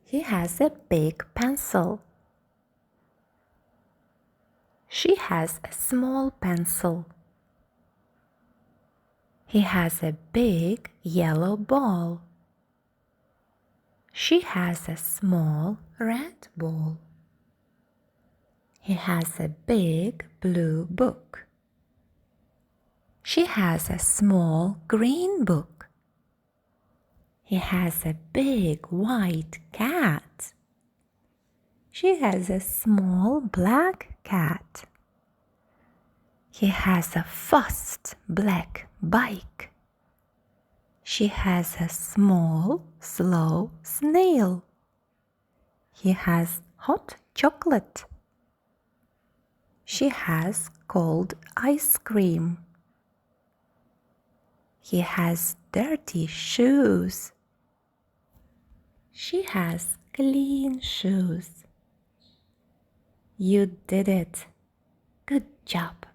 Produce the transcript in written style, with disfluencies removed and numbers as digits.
He has a big pencil. She has a small pencil. He has a big yellow ball. She has a small red ball. He has a big blue book. She has a small green book. He has a big white cat. She has a small black cat. He has a fast black bike. She has a small, slow snail. He has hot chocolate. She has cold ice cream. He has dirty shoes. She has clean shoes. You did it. Good job.